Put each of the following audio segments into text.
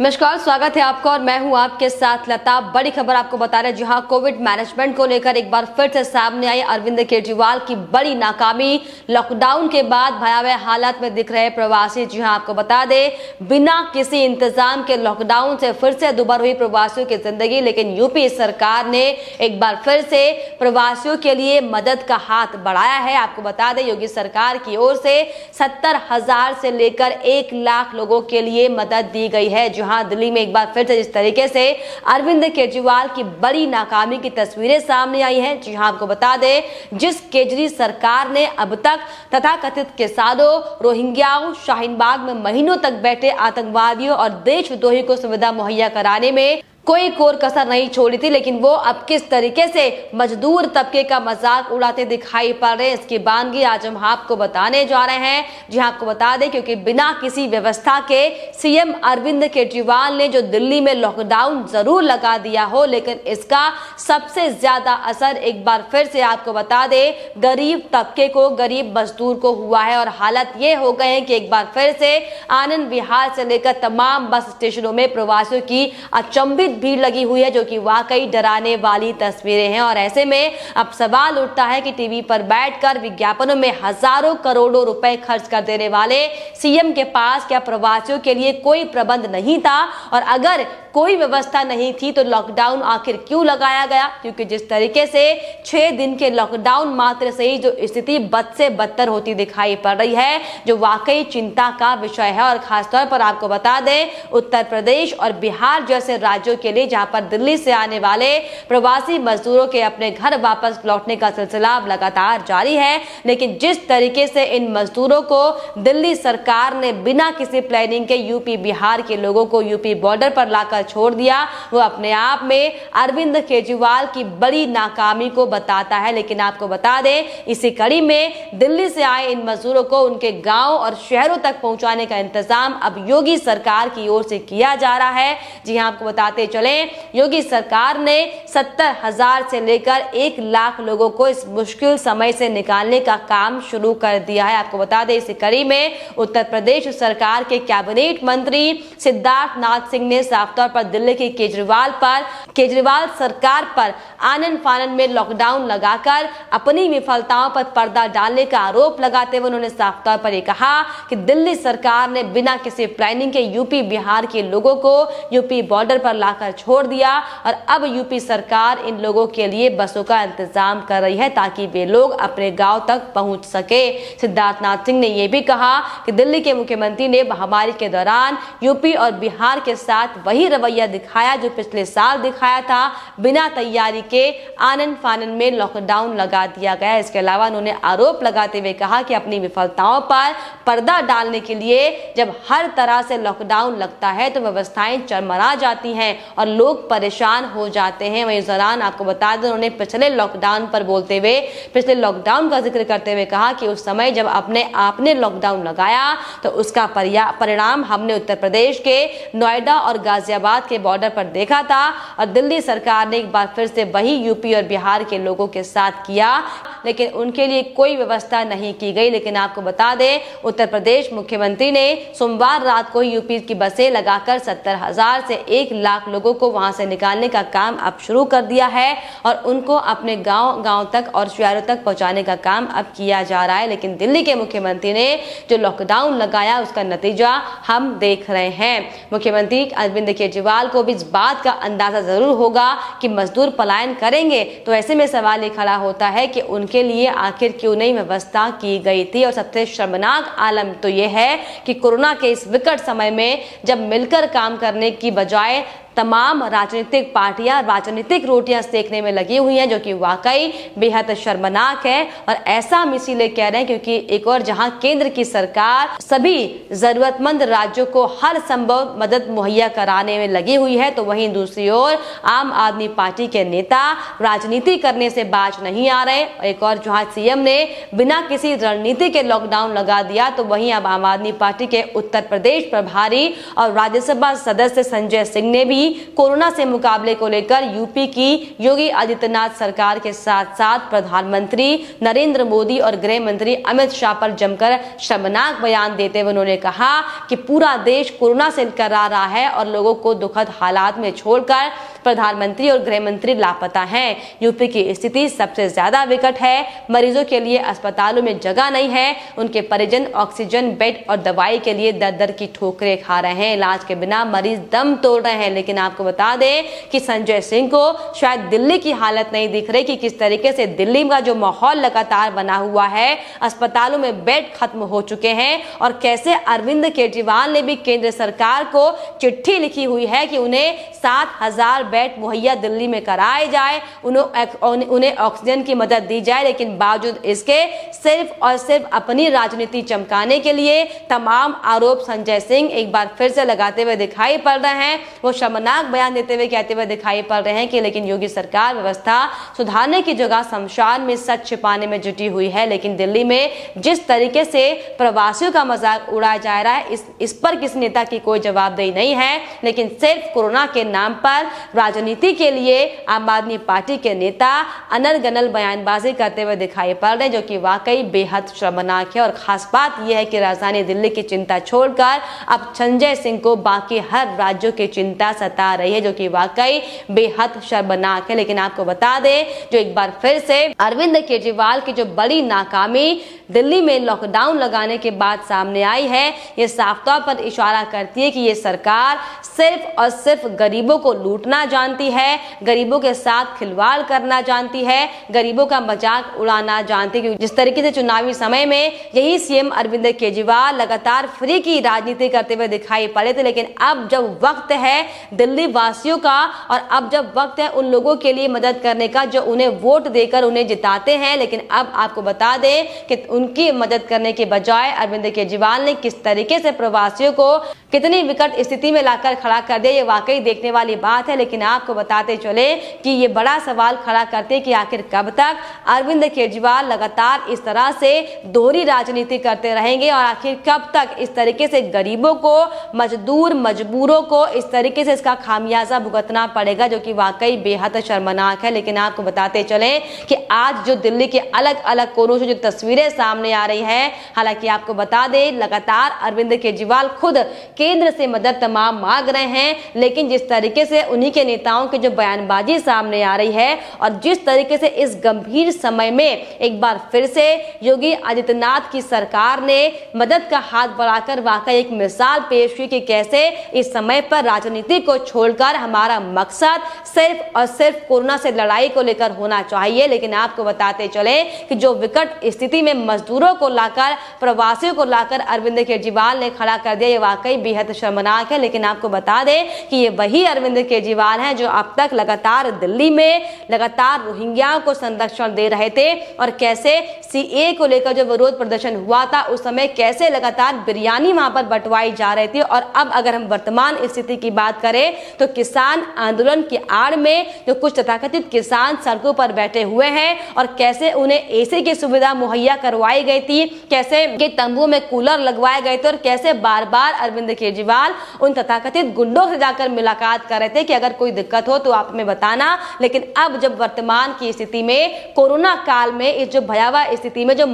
नमस्कार, स्वागत है आपका और मैं हूं आपके साथ लता। बड़ी खबर आपको बता रहे हैं, जहां कोविड मैनेजमेंट को लेकर एक बार फिर से सामने आई अरविंद केजरीवाल की बड़ी नाकामी। लॉकडाउन के बाद भयावह हालत में दिख रहे प्रवासी। जी हां, आपको बता दें, बिना किसी इंतजाम के लॉकडाउन से फिर से दुभर हुई प्रवासियों की जिंदगी। लेकिन यूपी सरकार ने एक बार फिर से प्रवासियों के लिए मदद का हाथ बढ़ाया है। आपको बता दें, योगी सरकार की ओर से 70,000 से लेकर 1 लाख लोगों के लिए मदद दी गई है। दिल्ली में एक बार फिर से जिस तरीके से अरविंद केजरीवाल की बड़ी नाकामी की तस्वीरें सामने आई हैं। जी हां, आपको बता दें, जिस केजरी सरकार ने अब तक तथाकथित किसानों, रोहिंग्याओं, शाहीन बाग में महीनों तक बैठे आतंकवादियों और देशद्रोही को सुविधा मुहैया कराने में कोई कोर कसर नहीं छोड़ी थी, लेकिन वो अब किस तरीके से मजदूर तबके का मजाक उड़ाते दिखाई पड़ रहे हैं, इसकी बानगी आज हम आपको बताने जा रहे हैं। जी हाँ, आपको बता दें, क्योंकि बिना किसी व्यवस्था के सीएम अरविंद केजरीवाल ने जो दिल्ली में लॉकडाउन जरूर लगा दिया हो, लेकिन इसका सबसे ज्यादा असर एक बार फिर से आपको बता दें गरीब तबके को, गरीब मजदूर को हुआ है। और हालत ये हो गए हैं कि एक बार फिर से आनंद विहार से लेकर तमाम बस स्टेशनों में प्रवासियों की अचंभित भीड़ लगी हुई है, जो कि वाकई डराने वाली तस्वीरें हैं। और ऐसे में अब सवाल उठता है कि टीवी पर बैठकर विज्ञापनों में हजारों करोड़ों रुपए खर्च कर देने वाले सीएम के पास क्या प्रवासियों के लिए कोई प्रबंध नहीं था? और अगर कोई व्यवस्था नहीं थी तो लॉकडाउन आखिर क्यों लगाया गया? क्योंकि जिस तरीके से 6 दिन के लॉकडाउन मात्र से ही जो स्थिति बद से बदतर होती दिखाई पड़ रही है, जो वाकई चिंता का विषय है। और खासतौर पर आपको बता दें, उत्तर प्रदेश और बिहार जैसे राज्यों के लिए, जहां पर दिल्ली से आने वाले प्रवासी मजदूरों के अपने घर वापस लौटने का सिलसिला अब लगातार जारी है, लेकिन जिस तरीके से इन मजदूरों को दिल्ली सरकार ने बिना किसी प्लानिंग के यूपी बिहार के लोगों को यूपी बॉर्डर पर लाकर छोड़ दिया, वो अपने आप में अरविंद केजरीवाल की बड़ी नाकामी को बताता है। लेकिन आपको बता दें, इसी कड़ी में दिल्ली से आए इन मजदूरों को उनके गांव और शहरों तक पहुंचाने का इंतजाम अब योगी सरकार की ओर से किया जा रहा है। जी हां, आपको बताते चले, योगी सरकार ने 70,000 से लेकर 1 लाख लोगों को इस मुश्किल समय से निकालने का काम शुरू कर दिया है। आपको बता दें, इसी कड़ी में उत्तर प्रदेश सरकार के कैबिनेट मंत्री सिद्धार्थ नाथ सिंह ने साफ तौर पर दिल्ली की केजरीवाल सरकार पर आनन फानन में लॉकडाउन लगाकर अपनी विफलताओं पर पर्दा डालने का आरोप लगाते हुए उन्होंने साफ तौर पर यह कहा कि दिल्ली सरकार ने बिना किसी प्लानिंग के यूपी बिहार के लोगों को यूपी बॉर्डर पर लाकर छोड़ दिया। और अब यूपी सरकार इन लोगों के लिए बसों का इंतजाम कर रही है ताकि वे लोग अपने गांव तक पहुंच सके। सिद्धार्थ नाथ सिंह ने यह भी कहा कि दिल्ली के मुख्यमंत्री ने महामारी के दौरान यूपी और बिहार के साथ वही रवैया दिखाया जो पिछले साल दिखाया था, बिना तैयारी के आनन फानन में लॉकडाउन लगा दिया गया। इसके अलावा उन्होंने आरोप लगाते हुए कहा कि अपनी विफलताओं पर पर्दा डालने के लिए जब हर तरह से लॉकडाउन लगता है तो व्यवस्थाएं चरमरा जाती हैं और लोग परेशान हो जाते हैं। वहीं इस दौरान आपको बता दें, उन्होंने पिछले लॉकडाउन पर बोलते हुए पिछले लॉकडाउन का जिक्र करते हुए कहा कि उस समय जब आपने लॉकडाउन लगाया तो उसका परिणाम हमने उत्तर प्रदेश के नोएडा और गाजियाबाद के बॉर्डर पर देखा था। और दिल्ली सरकार ने एक बार फिर से वही यूपी और बिहार के लोगों के साथ किया, लेकिन उनके लिए कोई व्यवस्था नहीं की गई। लेकिन आपको बता दें, उत्तर प्रदेश मुख्यमंत्री ने सोमवार रात को यूपी की बसें लगाकर 70,000 से 1 लाख लोगों को वहां से निकालने का काम अब शुरू कर दिया है और उनको अपने गांव तक और शहरों तक पहुंचाने का काम अब किया जा रहा है। लेकिन दिल्ली के मुख्यमंत्री ने जो लॉकडाउन लगाया उसका नतीजा हम देख रहे हैं। मुख्यमंत्री अरविंद केजरीवाल को भी इस बात का अंदाजा जरूर होगा कि मजदूर पलायन करेंगे, तो ऐसे में सवाल ये खड़ा होता है कि उनके लिए आखिर क्यों नहीं व्यवस्था की गई थी। और सबसे शर्मनाक आलम तो यह है कि कोरोना के इस विकट समय में जब मिलकर काम करने की बजाय तमाम राजनीतिक पार्टियां राजनीतिक रोटियां सेकने में लगी हुई हैं, जो कि वाकई बेहद शर्मनाक है। और ऐसा हम इसीलिए कह रहे हैं क्योंकि एक और जहां केंद्र की सरकार सभी जरूरतमंद राज्यों को हर संभव मदद मुहैया कराने में लगी हुई है, तो वहीं दूसरी ओर आम आदमी पार्टी के नेता राजनीति करने से बाज नहीं आ रहे। एक और जहां सीएम ने बिना किसी रणनीति के लॉकडाउन लगा दिया, तो वहीं अब आम आदमी पार्टी के उत्तर प्रदेश प्रभारी और राज्यसभा सदस्य संजय सिंह ने भी कोरोना से मुकाबले को लेकर यूपी की योगी आदित्यनाथ सरकार के साथ साथ प्रधानमंत्री नरेंद्र मोदी और गृह मंत्री अमित शाह पर जमकर शर्मनाक बयान देते हुए उन्होंने कहा कि पूरा देश कोरोना से करा रहा है और लोगों को दुखद हालात में छोड़कर प्रधानमंत्री और गृह मंत्री लापता हैं। यूपी की स्थिति सबसे ज्यादा विकट है। मरीजों के लिए अस्पतालों में जगह नहीं है। उनके परिजन ऑक्सीजन बेड और दवाई के लिए दर दर की ठोकरें खा रहे हैं। इलाज के बिना मरीज दम तोड़ रहे हैं। लेकिन आपको बता दें कि संजय सिंह को शायद दिल्ली की हालत नहीं दिख रही कि किस तरीके से दिल्ली का जो माहौल लगातार बना हुआ है, अस्पतालों में बेड खत्म हो चुके हैं और कैसे अरविंद केजरीवाल ने भी केंद्र सरकार को चिट्ठी लिखी हुई है कि उन्हें 7,000 बेड मुहैया दिल्ली में कराए जाए, उन्हें ऑक्सीजन की मदद दी जाए। लेकिन बावजूद इसके सिर्फ और सिर्फ अपनी राजनीति चमकाने के लिए तमाम आरोप संजय सिंह एक बार फिर से लगाते हुए दिखाई पड़ रहे हैं। वो शर्मनाक बयान देते हुए कहते हुए दिखाई पड़ रहे हैं कि लेकिन योगी सरकार व्यवस्था सुधारने की जगह शमशान में सच छिपाने में जुटी हुई है। लेकिन दिल्ली में जिस तरीके से प्रवासियों का मजाक उड़ाया जा रहा है, इस पर किसी नेता की कोई जवाबदेही नहीं है। लेकिन सिर्फ कोरोना के नाम पर राजनीति के लिए आम आदमी पार्टी के नेता अनर्गनल बयानबाजी करते हुए दिखाई पड़ रहे हैं, जो कि वाकई बेहद शर्मनाक है। और खास बात यह है कि राजधानी दिल्ली की चिंता छोड़कर अब संजय सिंह को बाकी हर राज्यों की चिंता सता रही है, जो कि वाकई बेहद शर्मनाक है। लेकिन आपको बता दें, जो एक बार फिर से अरविंद केजरीवाल की जो बड़ी नाकामी दिल्ली में लॉकडाउन लगाने के बाद सामने आई है, ये साफ तौर पर इशारा करती है कि ये सरकार सिर्फ और सिर्फ गरीबों को लूटना जानती है, गरीबों के साथ खिलवाड़ करना जानती है, गरीबों का मजाक उड़ाना जानती है। जिस तरीके से चुनावी समय में यही सीएम अरविंद केजरीवाल लगातार फ्री की राजनीति करते हुए दिखाई पड़े थे, लेकिन अब जब वक्त है दिल्ली वासियों का और अब जब वक्त है उन लोगों के लिए मदद करने का जो उन्हें वोट देकर उन्हें जिताते हैं, लेकिन अब आपको बता दें कि उनकी मदद करने के बजाय अरविंद केजरीवाल ने किस तरीके से प्रवासियों को कितनी विकट स्थिति में लाकर खड़ा कर दिया, ये वाकई देखने वाली बात है। लेकिन आपको बताते चले कि ये बड़ा सवाल खड़ा करते कि आखिर कब तक अरविंद केजरीवाल लगातार इस तरह से दोहरी राजनीति करते रहेंगे और आखिर कब तक इस तरीके से गरीबों को, मजबूरों को इस तरीके से इसका खामियाजा भुगतना पड़ेगा, जो कि वाकई बेहद शर्मनाक है। लेकिन आपको बताते चले कि आज जो दिल्ली के अलग अलग कोनों से जो तस्वीरें सामने आ रही है, हालांकि आपको बता दें लगातार अरविंद केजरीवाल खुद केंद्र से मदद तमाम मांग रहे हैं, लेकिन जिस तरीके से उन्हीं के नेताओं की जो बयानबाजी सामने आ रही है और जिस तरीके से इस गंभीर समय में एक बार फिर से योगी आदित्यनाथ की सरकार ने मदद का हाथ बढ़ाकर वाकई एक मिसाल पेश की कि कैसे इस समय पर राजनीति को छोड़कर हमारा मकसद सिर्फ और सिर्फ कोरोना से लड़ाई को लेकर होना चाहिए। लेकिन आपको बताते चले कि जो विकट स्थिति में मजदूरों को लाकर, प्रवासियों को लाकर अरविंद केजरीवाल ने खड़ा कर दिया, ये वाकई बेहद शर्मनाक है। लेकिन आपको बता दें कि ये वही अरविंद केजरीवाल हैं जो अब तक लगातार दिल्ली में लगातार रोहिंग्याओं को संरक्षण दे रहे थे और कैसे सीए को लेकर जो विरोध प्रदर्शन हुआ था उस समय कैसे लगातार बिरयानी वहां पर बंटवाई जा रही थी। और अब अगर हम वर्तमान स्थिति की बात करें तो किसान आंदोलन की आड़ में जो कुछ तथाकथित किसान सड़कों पर बैठे हुए हैं और कैसे उन्हें एसी की सुविधा मुहैया करवाई गई थी, कैसे के तंबू में कूलर लगवाए गए थे और कैसे बार बार अरविंद केजरीवाल उन तथाकथित गुंडों से जाकर मुलाकात कर रहे थे कि अगर कोई दिक्कत हो तो आप हमें बताना। लेकिन अब जब वर्तमान की स्थिति में कोरोना काल में इस जो भयावह स्थिति में जो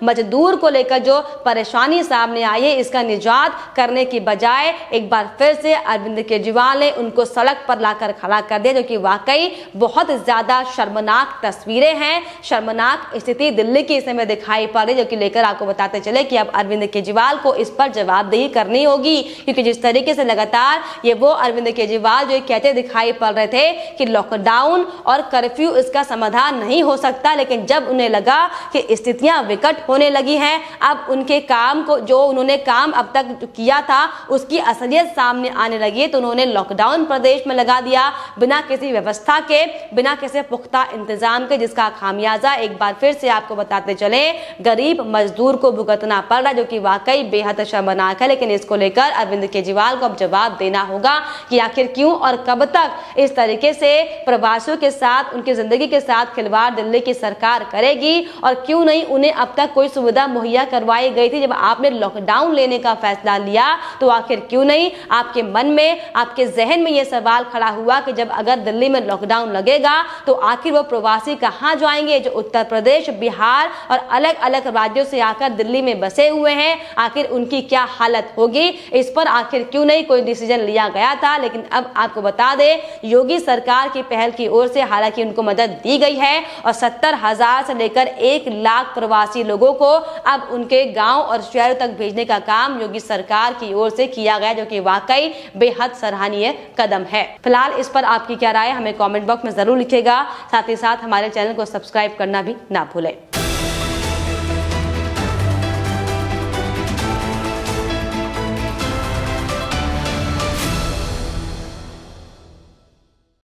मजदूर को लेकर जो परेशानी सामने आई है, इसका निजात करने की बजाय एक बार फिर से अरविंद केजरीवाल ने उनको सड़क पर लाकर खड़ा कर दिया, जो कि वाकई बहुत ज्यादा शर्मनाक तस्वीरें हैं। शर्मनाक स्थिति दिल्ली की इस समय दिखाई पड़ रही, जो कि लेकर आपको बताते चले कि अब अरविंद केजरीवाल को इस पर जवाबदेही करनी होगी, क्योंकि जिस तरीके से लगातार ये वो अरविंद केजरीवाल जो कहते दिखाई पड़ रहे थे कि लॉकडाउन और कर्फ्यू इसका समाधान नहीं हो सकता, लेकिन जब उन्हें लगा कि स्थितियां विकट होने लगी हैं, अब उनके काम को जो उन्होंने काम अब तक किया था उसकी असलियत सामने आने लगी, तो उन्होंने लॉकडाउन प्रदेश में लगा दिया बिना किसी व्यवस्था के, बिना किसी पुख्ता इंतजाम के, जिसका खामियाजा एक बार फिर से आपको बताते चले गरीब मजदूर को भुगतना पड़ रहा, जो कि वाकई बेहद शर्मनाक है। लेकिन इसको लेकर अरविंद केजरीवाल को अब जवाब देना होगा कि आखिर क्यों और कब तक इस तरीके से प्रवासियों के साथ, उनकी जिंदगी के साथ खिलवाड़ दिल्ली की सरकार करेगी? और क्यों नहीं उन्हें अब तक कोई सुविधा मुहैया करवाई गई थी? जब आपने लॉकडाउन लेने का फैसला लिया तो आखिर क्यों नहीं आपके मन में, आपके जहन में यह सवाल खड़ा हुआ कि जब अगर दिल्ली में लॉकडाउन लगेगा तो आखिर वो प्रवासी कहां जाएंगे जो उत्तर प्रदेश, बिहार और अलग अलग राज्यों से आकर दिल्ली में बसे हुए हैं? आखिर उनकी क्या हालत होगी? इस पर आखिर क्यों नहीं कोई डिसीजन लिया गया था? लेकिन अब आपको बता दें, योगी सरकार की पहल की ओर से हालांकि उनको मदद दी गई है और 70,000 से लेकर 1 लाख प्रवासी लोगों को अब उनके गांव और शहरों तक भेजने का काम योगी सरकार की ओर से किया गया, जो कि वाकई बेहद सराहनीय कदम है। फिलहाल इस पर आपकी क्या राय हमें कमेंट बॉक्स में जरूर लिखिएगा। साथ ही साथ हमारे चैनल को सब्सक्राइब करना भी ना भूलें।